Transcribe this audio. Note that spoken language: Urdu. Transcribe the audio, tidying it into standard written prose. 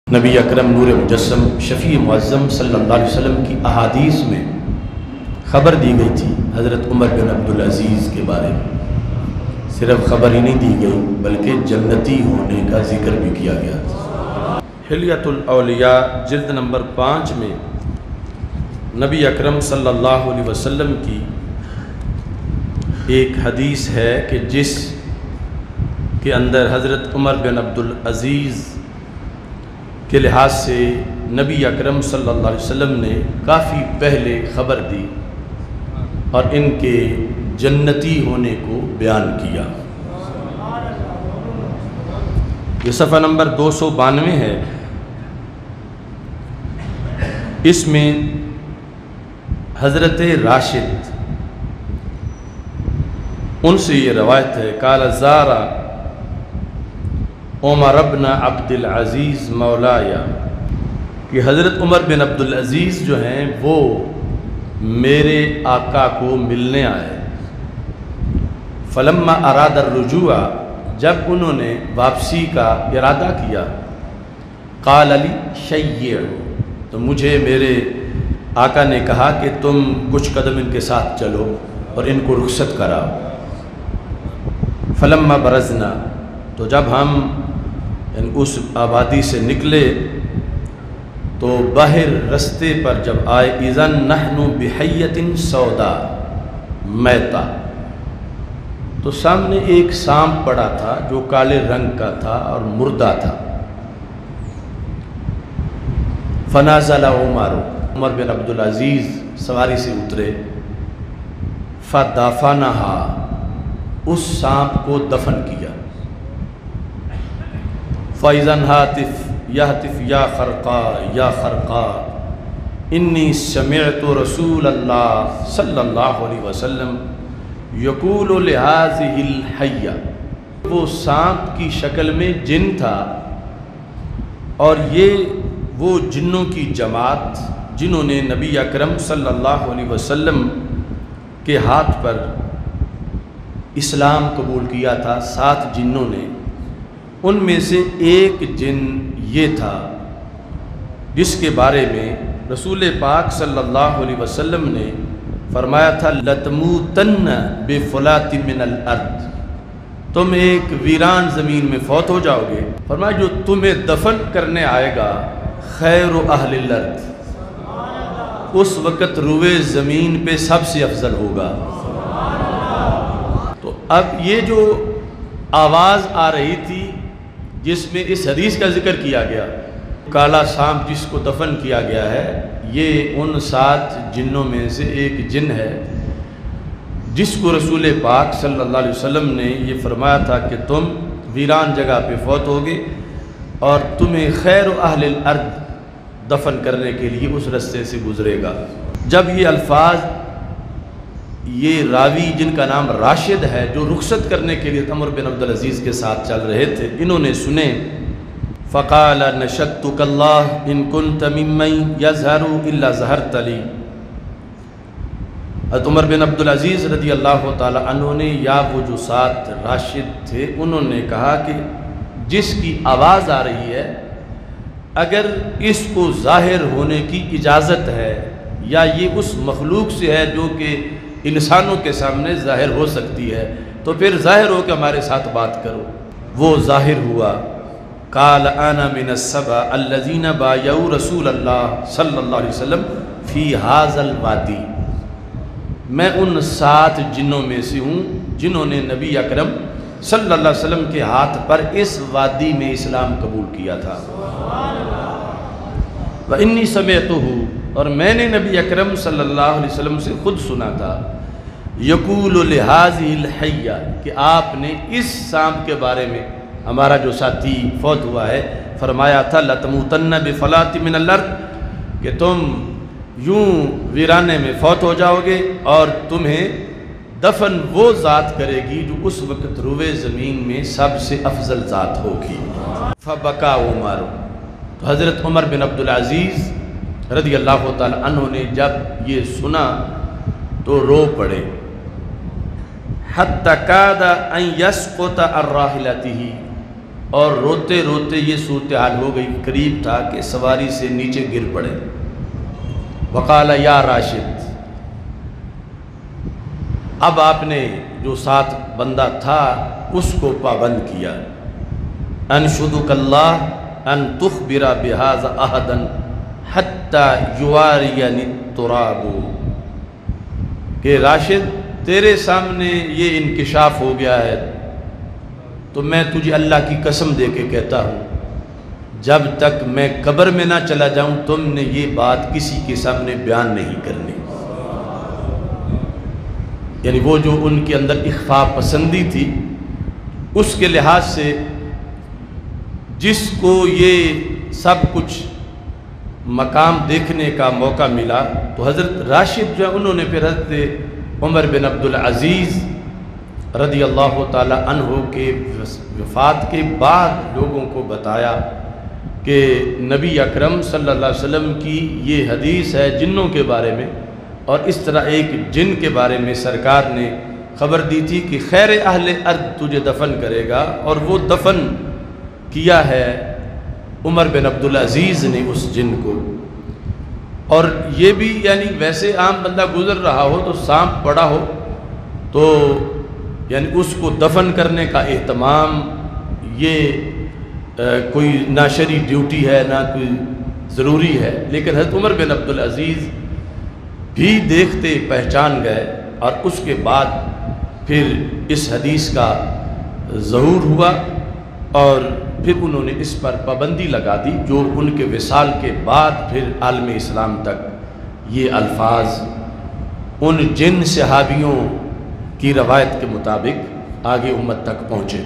نبی اکرم نور مجسم شفیع معظم صلی اللہ علیہ وسلم کی احادیث میں خبر دی گئی تھی حضرت عمر بن عبدالعزیز کے بارے میں۔ صرف خبر ہی نہیں دی گئی بلکہ جنتی ہونے کا ذکر بھی کیا گیا تھا۔ حلیۃ الاولیاء جلد نمبر 5 میں نبی اکرم صلی اللہ علیہ وسلم کی ایک حدیث ہے کہ جس کے اندر حضرت عمر بن عبدالعزیز کے لحاظ سے نبی اکرم صلی اللہ علیہ وسلم نے کافی پہلے خبر دی اور ان کے جنتی ہونے کو بیان کیا۔ یہ صفحہ نمبر 292 ہے۔ اس میں حضرت راشد ان سے یہ روایت ہے، قال زارا عمر بن عبدالعزیز مولایا، کہ حضرت عمر بن عبدالعزیز جو ہیں وہ میرے آقا کو ملنے آئے۔ فلما اراد الرجوع، جب انہوں نے واپسی کا ارادہ کیا، قال علی شیع، تو مجھے میرے آقا نے کہا کہ تم کچھ قدم ان کے ساتھ چلو اور ان کو رخصت کراؤ۔ فلما برزنا، تو جب ہم اس آبادی سے نکلے تو باہر رستے پر جب آئے، اذن نحن بحیۃ سودا میتا، تو سامنے ایک سانپ پڑا تھا جو کالے رنگ کا تھا اور مردہ تھا۔ فنازل عمر بن عبدالعزیز سواری سے اترے، فدفنہا، اس سانپ کو دفن کیا۔ فَإِذَنْ هَاتِفْ يَهْتِفْ يَا خَرْقَا يَا خَرْقَا إِنِّي سَمِعْتُ رَسُولَ اللَّهِ صلی اللہ علیہ وسلم يَقُولُ لِهَذِهِ الْحَيَّةِ، وہ سانپ کی شکل میں جن تھا، اور یہ وہ جنوں کی جماعت جنہوں نے نبی اکرم صلی اللہ علیہ وسلم کے ہاتھ پر اسلام قبول کیا تھا، 7 جنوں نے، ان میں سے ایک جن یہ تھا جس کے بارے میں رسول پاک صلی اللہ علیہ وسلم نے فرمایا تھا، لَتَمُوتَنَّ بِفُلَاتٍ مِّنَ الْأَرْضِ، تم ایک ویران زمین میں فوت ہو جاؤ گے۔ فرمایا جو تمہیں دفن کرنے آئے گا خیر اہل الارض، اس وقت روئے زمین پہ سب سے افضل ہوگا۔ تو اب یہ جو آواز آ رہی تھی جس میں اس حدیث کا ذکر کیا گیا، کالا سانپ جس کو دفن کیا گیا ہے، یہ ان 7 جنوں میں سے ایک جن ہے جس کو رسول پاک صلی اللہ علیہ وسلم نے یہ فرمایا تھا کہ تم ویران جگہ پہ فوت ہوگے اور تمہیں خیر اہل الارض دفن کرنے کے لیے اس رستے سے گزرے گا۔ جب یہ الفاظ یہ راوی جن کا نام راشد ہے جو رخصت کرنے کے لیے عمر بن عبدالعزیز کے ساتھ چل رہے تھے، انہوں نے سنے، فقال نشدتک اللہ ان کنت ممن یظہر الا ظہرت لی، حضرت عمر بن عبدالعزیز رضی اللہ تعالی عنہ نے یا وہ جو 7 راشد تھے انہوں نے کہا کہ جس کی آواز آ رہی ہے اگر اس کو ظاہر ہونے کی اجازت ہے یا یہ اس مخلوق سے ہے جو کہ انسانوں کے سامنے ظاہر ہو سکتی ہے تو پھر ظاہر ہو کہ ہمارے ساتھ بات کرو۔ وہ ظاہر ہوا، قال انا من السبع الذین بایعوا رسول اللہ صلی اللہ علیہ وسلم فی ھذا الوادی، میں ان 7 جنوں میں سے ہوں جنہوں نے نبی اکرم صلی اللہ علیہ وسلم کے ہاتھ پر اس وادی میں اسلام قبول کیا تھا۔ وانی سمعتہ، اور میں نے نبی اکرم صلی اللہ علیہ وسلم سے خود سنا تھا، یقول لہذہ الحیہ، کہ آپ نے اس سانپ کے بارے میں، ہمارا جو ساتھی فوت ہوا ہے، فرمایا تھا لَتَمُوتَنَّ بِفُلَاتٍ مِّنَ الْأَرْضِ، کہ تم یوں ویرانے میں فوت ہو جاؤ گے اور تمہیں دفن وہ ذات کرے گی جو اس وقت روئے زمین میں سب سے افضل ذات ہوگی۔ فَبَكَى عُمَرُ، تو حضرت عمر بن عبدالعزیز رضی اللہ تعالی عنہ نے جب یہ سنا تو رو پڑے، حَتَّى كَادَ أَن يَسْقُطَ عَنْ رَاحِلَتِهِ، اور روتے روتے یہ صورتحال ہو گئی، قریب تھا کہ سواری سے نیچے گر پڑے۔ وقال یا راشد، اب آپ نے جو ساتھ بندہ تھا اس کو پابند کیا، انشدک اللہ ان تخبر بہذا احدا حتی یوارینی التراب، کہ راشد تیرے سامنے یہ انکشاف ہو گیا ہے تو میں تجھے اللہ کی قسم دے کے کہتا ہوں جب تک میں قبر میں نہ چلا جاؤں تم نے یہ بات کسی کے سامنے بیان نہیں کرنی۔ یعنی وہ جو ان کے اندر اخفاء پسندی تھی اس کے لحاظ سے جس کو یہ سب کچھ مقام دیکھنے کا موقع ملا تو حضرت راشد جو انہوں نے پھر حضرت عمر بن عبدالعزیز رضی اللہ تعالی عنہ کے وفات کے بعد لوگوں کو بتایا کہ نبی اکرم صلی اللہ علیہ وسلم کی یہ حدیث ہے جنوں کے بارے میں، اور اس طرح ایک جن کے بارے میں سرکار نے خبر دی تھی کہ خیر اہل ارض تجھے دفن کرے گا، اور وہ دفن کیا ہے عمر بن عبدالعزیز نے اس جن کو۔ اور یہ بھی یعنی ویسے عام بندہ گزر رہا ہو تو سانپ پڑا ہو تو یعنی اس کو دفن کرنے کا اہتمام یہ کوئی نہ شرعی ڈیوٹی ہے نہ کوئی ضروری ہے، لیکن حضرت عمر بن عبدالعزیز بھی دیکھتے پہچان گئے، اور اس کے بعد پھر اس حدیث کا ظہور ہوا اور پھر انہوں نے اس پر پابندی لگا دی، جو ان کے وصال کے بعد پھر عالم اسلام تک یہ الفاظ ان جن صحابیوں کی روایت کے مطابق آگے امت تک پہنچے۔